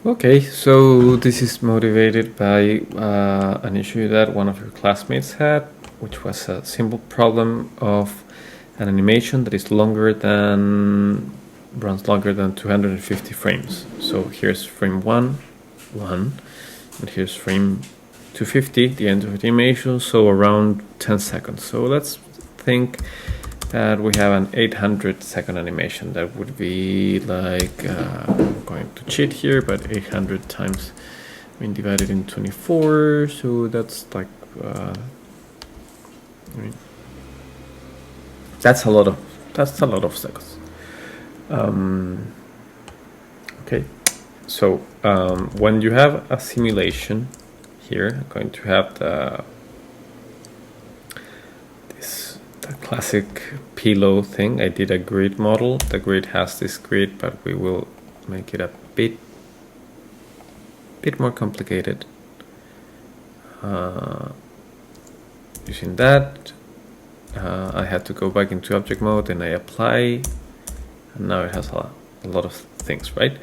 Okay, so this is motivated by an issue that one of your classmates had, which was a simple problem of an animation that is runs longer than 250 frames. So here's frame 1, and here's frame 250, the end of the animation, so around 10 seconds. So let's think that we have an 800-second animation. That would be like, I'm going to cheat here, but 800 times, divided in 24, so that's like, that's a lot of seconds. Okay, so when you have a simulation here, I'm going to have the classic pillow thing. I did a grid model. The grid has this grid, but we will make it a bit more complicated using that. I had to go back into object mode and I apply, and now it has a lot of things, right?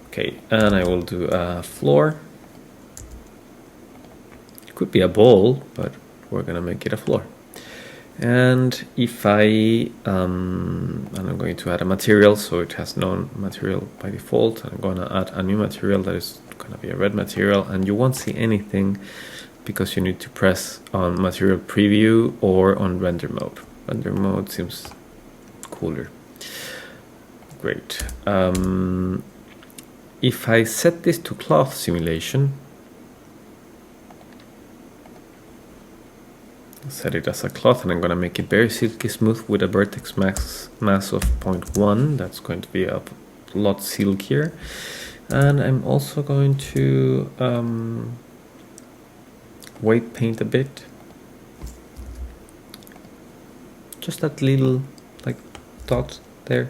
Okay, and I will do a floor. It could be a ball, but we're gonna make it a floor. And if and I'm going to add a material, so it has no material by default. I'm going to add a new material that is going to be a red material, and you won't see anything because you need to press on material preview or on render mode. Render mode seems cooler. Great. If I set this to cloth simulation, set it as a cloth, and I'm going to make it very silky smooth with a vertex mass of 0.1. That's going to be a lot silkier. And I'm also going to weight paint a bit, just that little like dot there.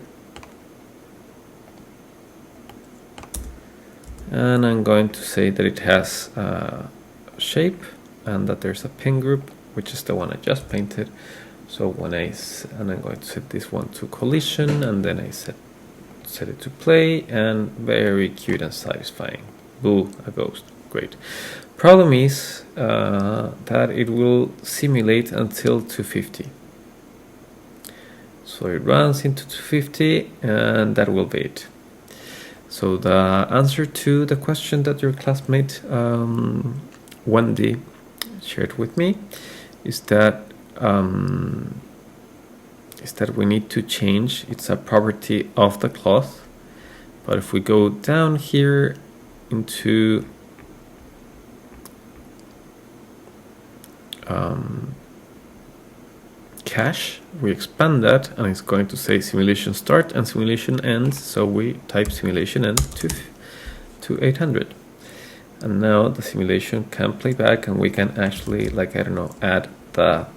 And I'm going to say that it has a shape and that there's a pin group, which is the one I just painted. So when and I'm going to set this one to collision, and then I set it to play, and very cute and satisfying. Boo, a ghost. Great. Problem is that it will simulate until 250. So it runs into 250, and that will be it. So the answer to the question that your classmate Wendy shared with me is that we need to change. It's a property of the cloth, but if we go down here into cache, we expand that, and it's going to say simulation start and simulation ends. So we type simulation end to 800. And now the simulation can play back, and we can actually, like, I don't know, add the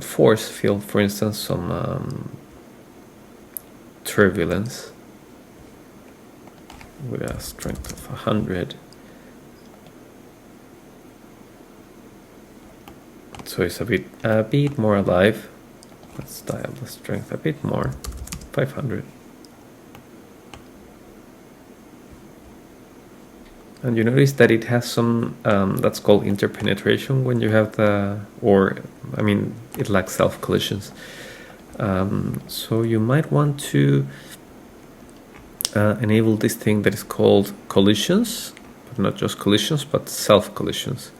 force field, for instance, some turbulence with a strength of 100. So it's a bit more alive. Let's dial the strength a bit more, 500. And you notice that it has some, that's called interpenetration when you have it lacks self-collisions. So you might want to enable this thing that is called collisions, but not just collisions, but self-collisions.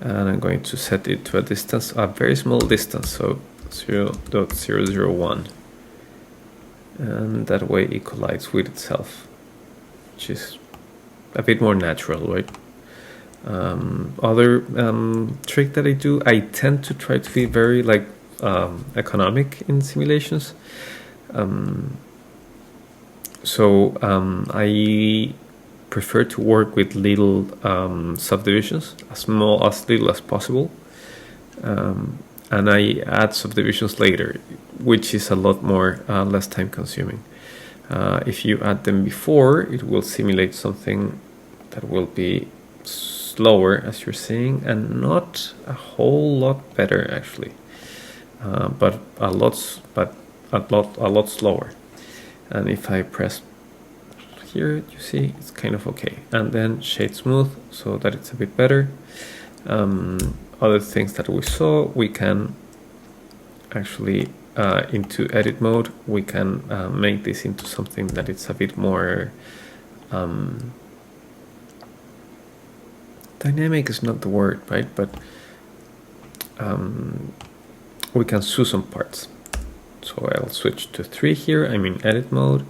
And I'm going to set it to a distance, a very small distance, so 0.001. And that way it collides with itself, which is a bit more natural, right? Other trick that I do, I tend to try to be very economic in simulations. I prefer to work with little subdivisions, as little as possible, and I add subdivisions later, which is a lot more less time consuming. If you add them before, it will simulate something that will be slower, as you're seeing, and not a whole lot better actually, but a lot slower. And if I press here you see it's kind of okay, and then shade smooth so that it's a bit better. Other things that we saw, we can actually into edit mode, we can make this into something that it's a bit more dynamic is not the word, right? But we can choose some parts. So I'll switch to 3 here. I'm in edit mode.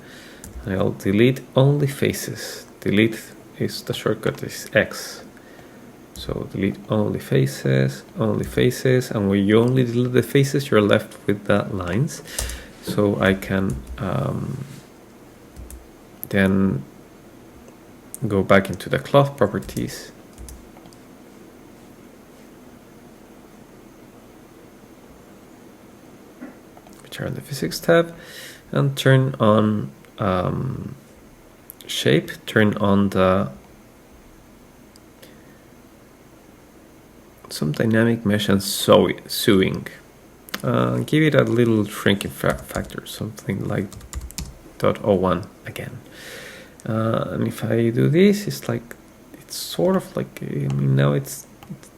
I'll delete only faces. Delete is the shortcut is X. So delete only faces, and when you only delete the faces, you're left with the lines. So I can then go back into the cloth properties. Which are in the physics tab, and turn on shape, turn on the some dynamic mesh and sewing. Give it a little shrinking factor, something like 0.01 again. And if I do this, it's like, it's sort of like, I mean, now it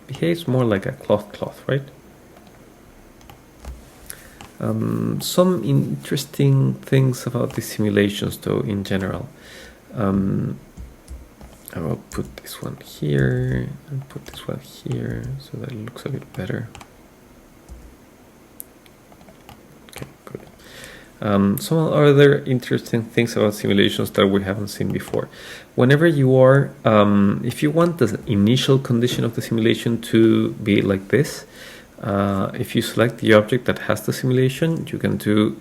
behaves more like a cloth, right? Some interesting things about the simulations though in general. I will put this one here and put this one here so that it looks a bit better. Okay, good. Some other interesting things about simulations that we haven't seen before. Whenever you are, if you want the initial condition of the simulation to be like this, if you select the object that has the simulation, you can do,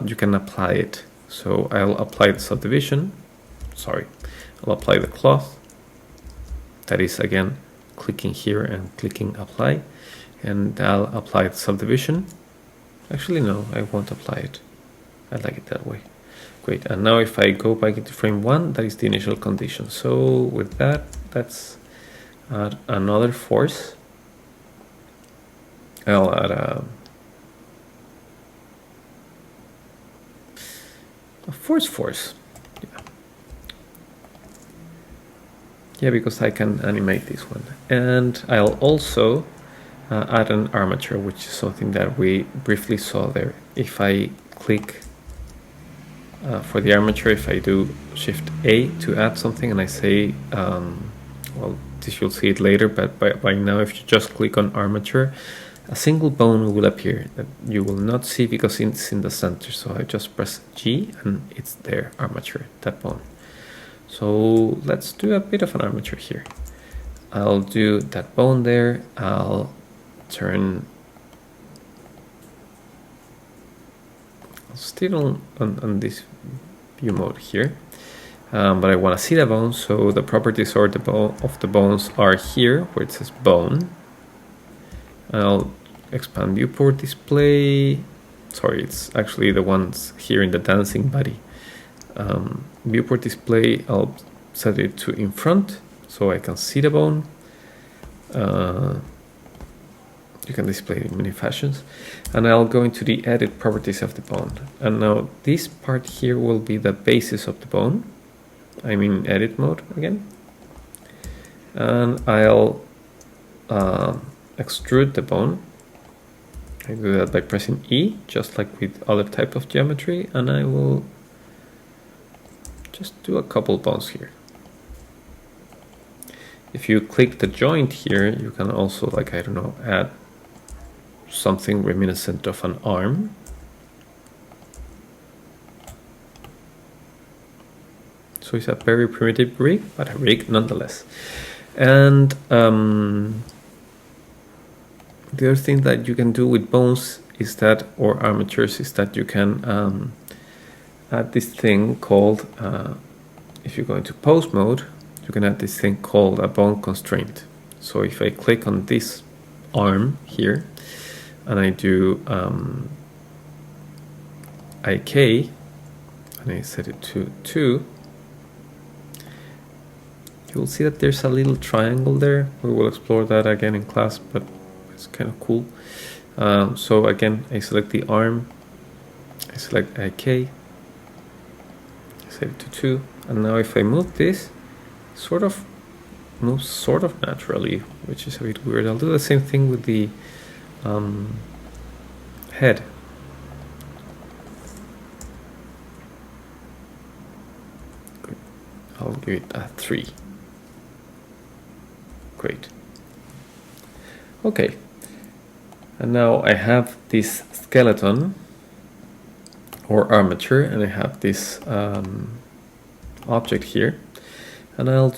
you can apply it. So I'll apply the subdivision. Sorry, I'll apply the cloth. That is again clicking here and clicking apply, and I'll apply the subdivision. Actually, no, I won't apply it. I like it that way. Great. And now if I go back into frame 1, that is the initial condition. So with that, let's add another force. I'll add a force. Yeah, because I can animate this one. And I'll also add an armature, which is something that we briefly saw there. If I click for the armature, if I do Shift A to add something and I say, well, this you'll see it later, but by now if you just click on armature, a single bone will appear that you will not see because it's in the center. So I just press G and it's there, armature, that bone. So let's do a bit of an armature here. I'll do that bone there. I'll turn, still on this view mode here, but I want to see the bone. So the properties of the bones are here where it says bone. I'll expand viewport display. Sorry, it's actually the ones here in the dancing body. Viewport display, I'll set it to in front so I can see the bone. You can display it in many fashions. And I'll go into the edit properties of the bone. And now this part here will be the basis of the bone. I'm in edit mode again. And I'll extrude the bone. I do that by pressing E, just like with other type of geometry, and I will just do a couple bones here. If you click the joint here, you can also, like, I don't know, add something reminiscent of an arm. So it's a very primitive rig, but a rig nonetheless. And the other thing that you can do with bones is that, or armatures, is that you can add this thing called, if you go into pose mode, you can add this thing called a bone constraint. So if I click on this arm here and I do IK and I set it to 2, you will see that there's a little triangle there. We will explore that again in class, but it's kind of cool. So again, I select the arm, I select IK, I set it to 2, And now if I move this, sort of moves sort of naturally, which is a bit weird. I'll do the same thing with the head. Good. I'll give it a 3. Great. Okay. And now I have this skeleton or armature, and I have this object here, and I'll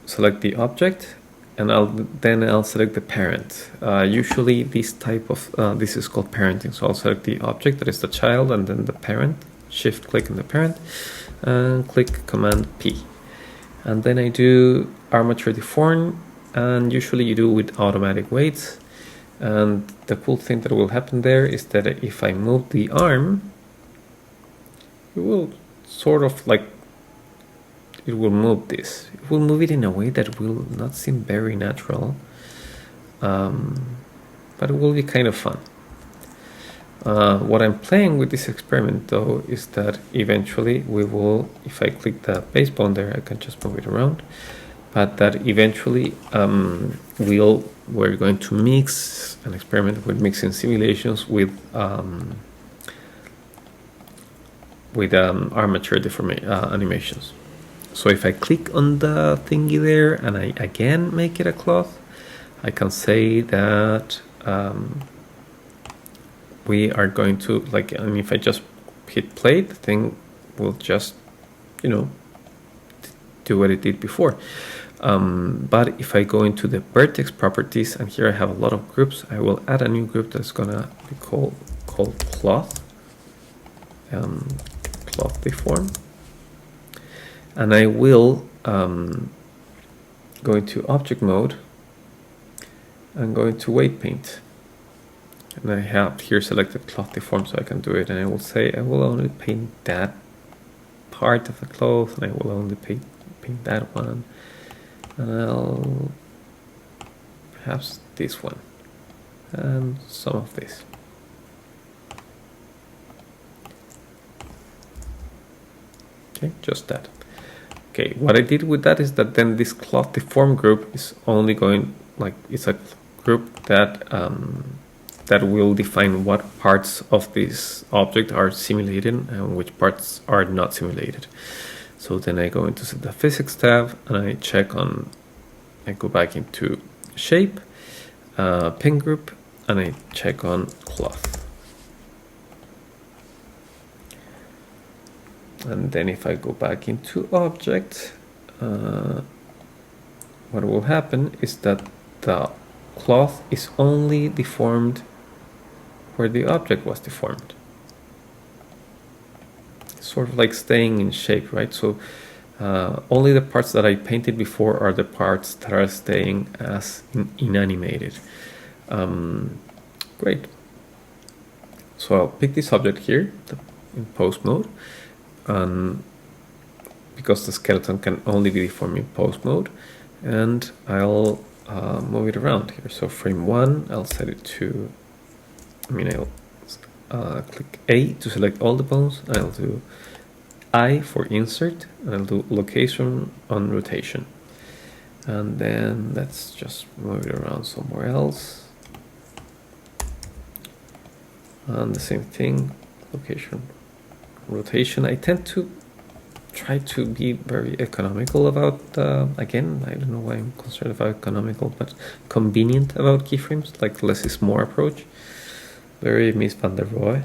select the object, and I'll select the parent. Usually this type of this is called parenting, so I'll select the object, that is the child, and then the parent. Shift click on the parent and click Command P, and then I do armature deform, and usually you do with automatic weights. And the cool thing that will happen there is that if I move the arm, it will sort of like, it will move this. It will move it in a way that will not seem very natural, but it will be kind of fun. What I'm playing with this experiment though is that eventually we will, if I click the base bone there, I can just move it around, but that eventually we're going to mix an experiment with mixing simulations with armature animations. So if I click on the thingy there and I again make it a cloth, I can say that we are going to, like, and if I just hit play, the thing will just, you know, do what it did before. But if I go into the vertex properties, and here I have a lot of groups, I will add a new group that's gonna be called cloth, cloth deform, and I will go into object mode and go into weight paint, and I have here selected cloth deform, so I can do it, and I will say I will only paint that part of the cloth, and I will only paint that one, and I'll perhaps this one and some of this. Okay, just that. Okay, what I did with that is that then this cloth deform group is only going, like, it's a group that that will define what parts of this object are simulated and which parts are not simulated. So then I go into the physics tab and I check on, I go back into shape, pin group, and I check on cloth. And then if I go back into object, what will happen is that the cloth is only deformed where the object was deformed. Sort of like staying in shape, right? So only the parts that I painted before are the parts that are staying as inanimated. Great. So I'll pick this object here in pose mode, because the skeleton can only be deformed in pose mode, and I'll move it around here. So frame 1, I'll set it to, I'll click A to select all the bones, and I'll do I for insert, and I'll do location on rotation. And then let's just move it around somewhere else. And the same thing, location, rotation. I tend to try to be very economical about, again, I don't know why I'm concerned about economical, but convenient about keyframes, like less is more approach. Very Miss van der Rohe.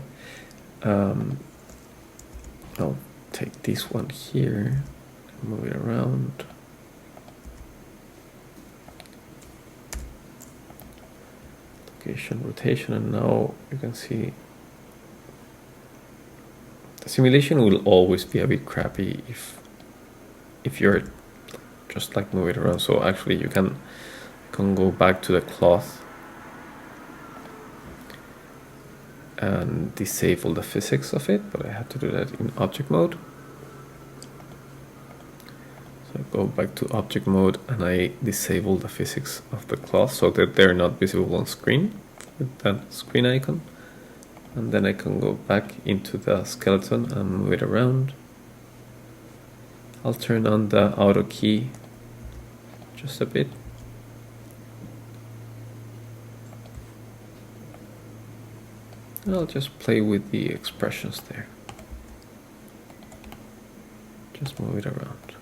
I'll take this one here, move it around. Location, rotation, and now you can see the simulation will always be a bit crappy if you're just like move it around. So actually you can go back to the cloth and disable the physics of it, but I had to do that in object mode. So I go back to object mode and I disable the physics of the cloth so that they're not visible on screen with that screen icon. And then I can go back into the skeleton and move it around. I'll turn on the auto key just a bit. I'll just play with the expressions there. Just move it around.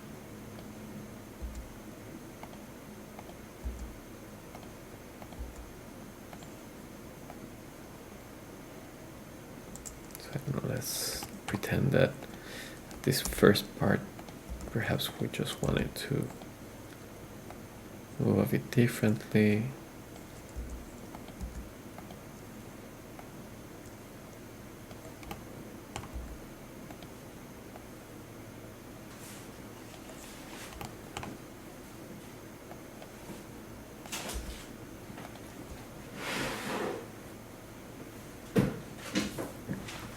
So I don't know, let's pretend that this first part, perhaps we just wanted to move a bit differently.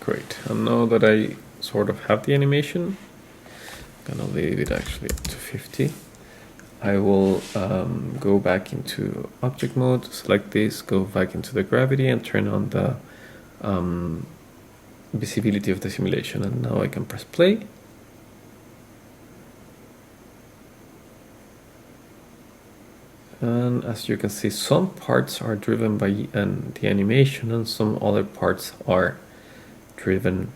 Great, and now that I sort of have the animation, I'm gonna leave it actually up to 50. I will go back into object mode, select this, go back into the gravity and turn on the visibility of the simulation. And now I can press play. And as you can see, some parts are driven by the animation and some other parts are driven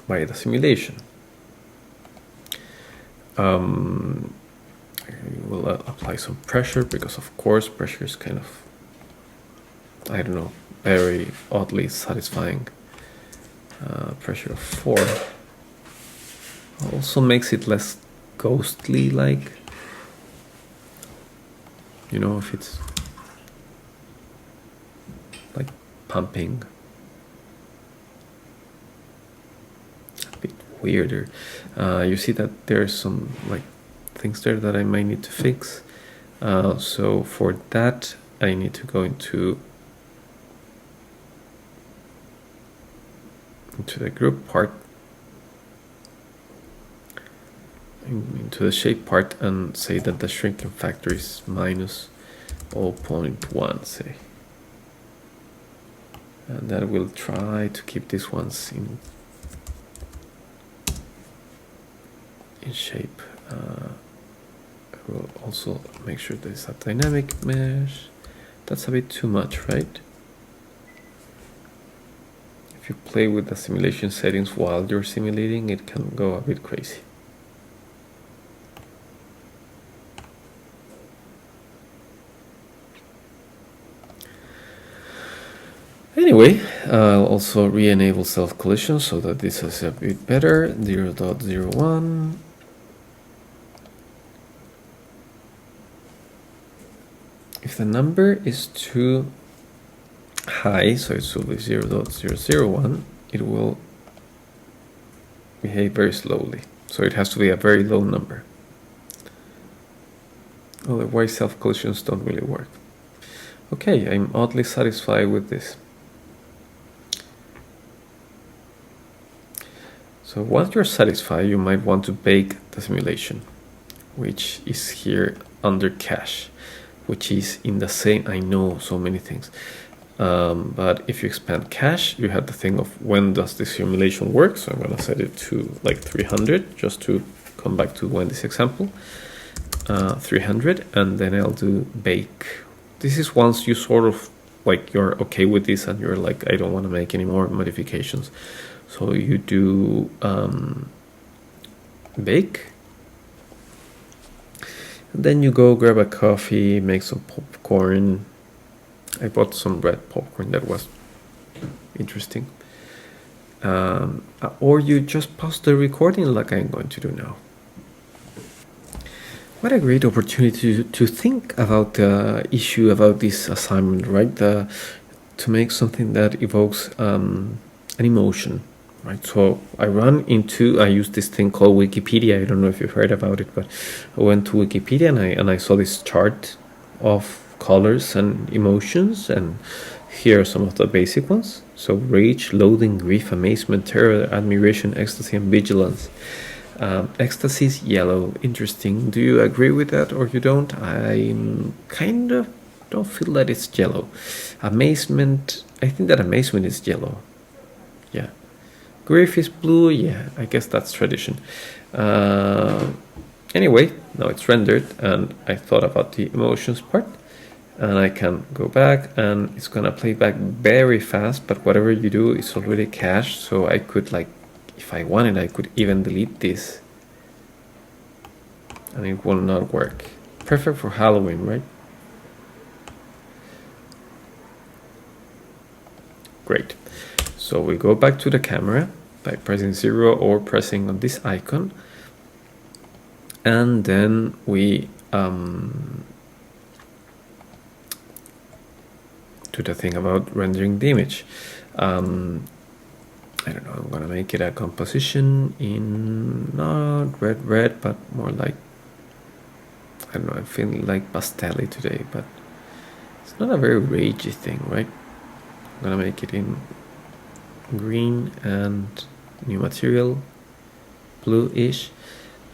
by the simulation. I will apply some pressure because of course pressure is kind of, I don't know, very oddly satisfying. Pressure of 4 also makes it less ghostly, like, you know, if it's like pumping. A bit weirder. You see that there's some like things there that I might need to fix. So for that I need to go into the group part, into the shape part, and say that the shrinking factor is minus 0.1, say, and that will try to keep these ones in shape. I will also make sure there's a dynamic mesh. That's a bit too much, right? If you play with the simulation settings while you're simulating, it can go a bit crazy. Anyway, I'll also re-enable self-collision so that this is a bit better. 0.01. If the number is too high, so it will be 0.001, it will behave very slowly. So it has to be a very low number. Otherwise, self-collisions don't really work. Okay, I'm oddly satisfied with this. So once you're satisfied, you might want to bake the simulation, which is here under cache, which is in the same, I know so many things. But if you expand cache, you have the thing of when does the simulation work. So I'm going to set it to like 300 just to come back to Wendy's example. 300, and then I'll do bake. This is once you sort of like you're okay with this and you're like, I don't want to make any more modifications. So you do bake. And then you go grab a coffee, make some popcorn. I bought some red popcorn that was interesting. Or you just pause the recording like I'm going to do now. What a great opportunity to think about the issue about this assignment, right? To make something that evokes an emotion, right? So I use this thing called Wikipedia. I don't know if you've heard about it, but I went to Wikipedia and I saw this chart of colors and emotions, and here are some of the basic ones. So rage, loathing, grief, amazement, terror, admiration, ecstasy, and vigilance. Ecstasy is yellow. Interesting. Do you agree with that or you don't? I kind of don't feel that it's yellow. Amazement, I think that amazement is yellow. Yeah. Grief is blue. Yeah, I guess that's tradition. Anyway, now it's rendered, and I thought about the emotions part, and I can go back, and it's gonna play back very fast, but whatever you do is already cached, so I could, like, if I wanted, I could even delete this, and it will not work. Perfect for Halloween, right? Great. So we go back to the camera by pressing 0 or pressing on this icon, and then we do the thing about rendering the image. I don't know, I'm gonna make it a composition in not red, but more like, I don't know, I'm feeling like pastel-y today, but it's not a very ragey thing, right? I'm gonna make it in green and new material, blue-ish.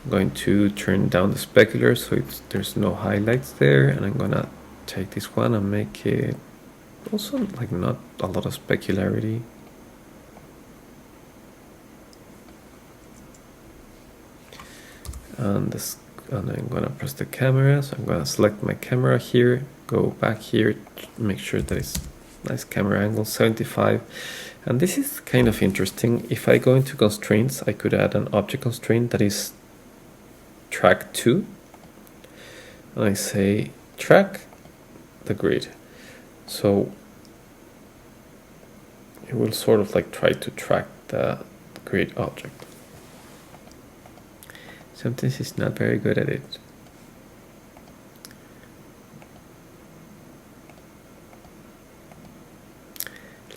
I'm going to turn down the specular so there's no highlights there, and I'm gonna take this one and make it also like not a lot of specularity. And I'm gonna press the camera, so I'm gonna select my camera here, go back here, make sure that it's nice camera angle, 75. And this is kind of interesting. If I go into constraints, I could add an object constraint that is track 2. And I say track the grid. So it will sort of like try to track the grid object. Sometimes it's not very good at it.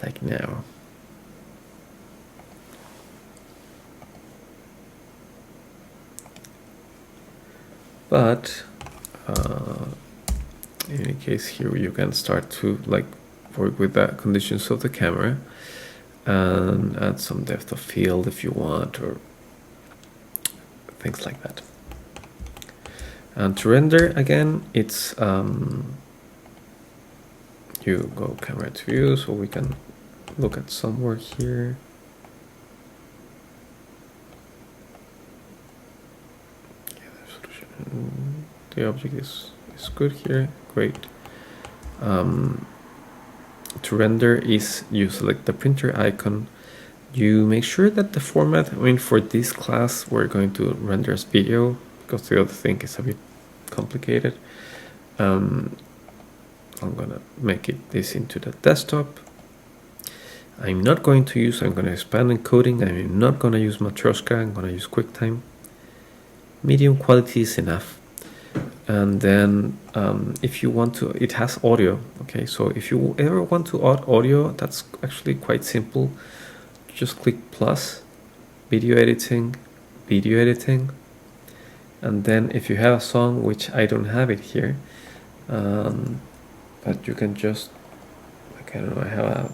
Like now. But in any case, here you can start to like work with the conditions of the camera and add some depth of field if you want, or things like that. And to render again, it's you go camera to view, so we can look at some work here. The object is good here, great. To render is you select the printer icon, you make sure that the format, I mean for this class we're going to render as video because the other thing is a bit complicated. I'm gonna make this into the desktop. I'm not going to use, I'm gonna expand encoding, I'm not gonna use Matroska, I'm gonna use QuickTime. Medium quality is enough. And then if you want to, it has audio, okay, so if you ever want to add audio, that's actually quite simple. Just click plus, video editing, and then if you have a song, which I don't have it here, but you can just, like, I don't know, I have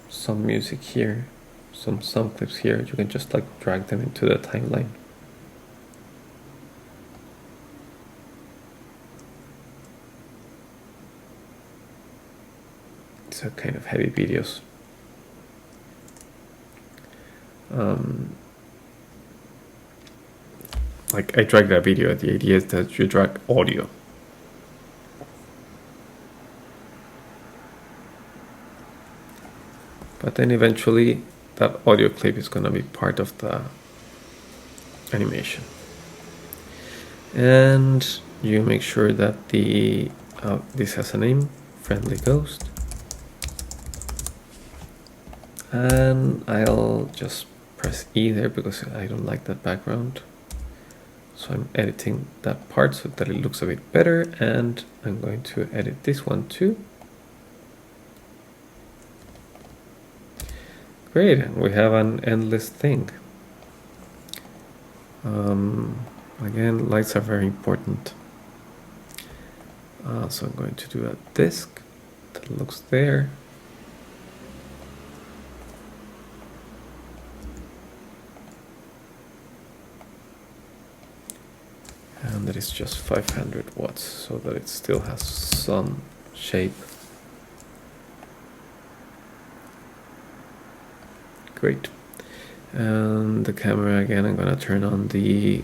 some music here, some sound clips here, you can just like drag them into the timeline. So kind of heavy videos. Like I drag that video, the idea is that you drag audio. But then eventually that audio clip is going to be part of the animation. And you make sure that the this has a name, Friendly Ghost. And I'll just press E there because I don't like that background. So I'm editing that part so that it looks a bit better, and I'm going to edit this one too. Great, and we have an endless thing. Again, lights are very important. So I'm going to do a disk that looks there. And that is just 500 watts, so that it still has some shape. Great. And the camera again, I'm gonna turn on the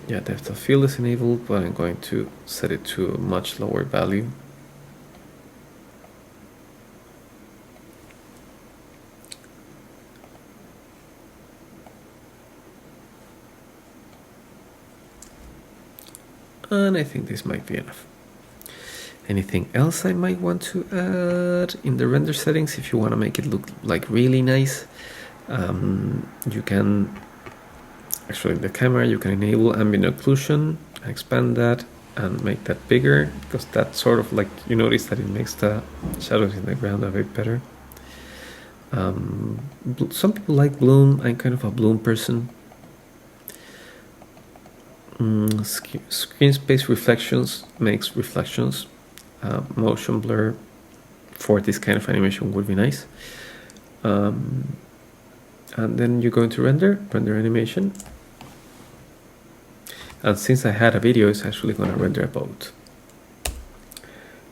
depth of field is enabled, but I'm going to set it to a much lower value. And I think this might be enough. Anything else I might want to add in the render settings? If you want to make it look like really nice, you can actually, in the camera, you can enable ambient occlusion, expand that and make that bigger, because that sort of like, you notice that it makes the shadows in the ground a bit better. Some people like bloom. I'm kind of a bloom person. Screen space reflections makes reflections. Motion blur for this kind of animation would be nice. And then you go into render animation. And since I had a video, it's actually going to render a boat.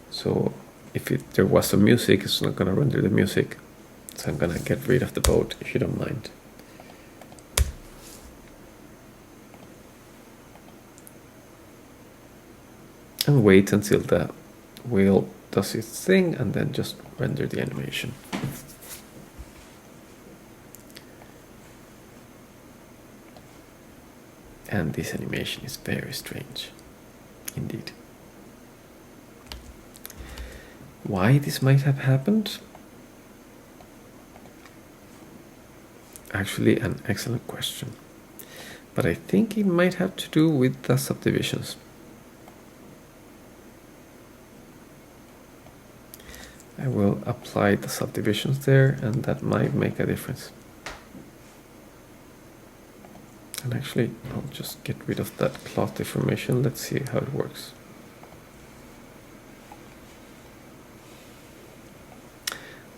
So if there was some music, it's not going to render the music. So I'm going to get rid of the boat, if you don't mind. And wait until the wheel does its thing, and then just render the animation. And this animation is very strange, indeed. Why this might have happened? Actually, an excellent question. But I think it might have to do with the subdivisions. I will apply the subdivisions there, and that might make a difference. And actually, I'll just get rid of that cloth deformation. Let's see how it works.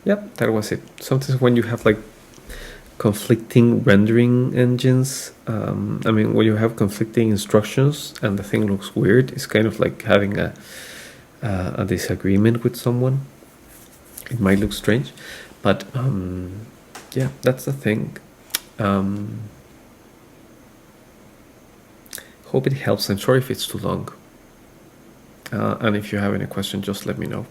Yep, that was it. Sometimes when you have like conflicting rendering engines, I mean, when you have conflicting instructions and the thing looks weird, it's kind of like having a disagreement with someone. It might look strange, but yeah, that's the thing. Hope it helps. I'm sorry if it's too long. And if you have any question, just let me know.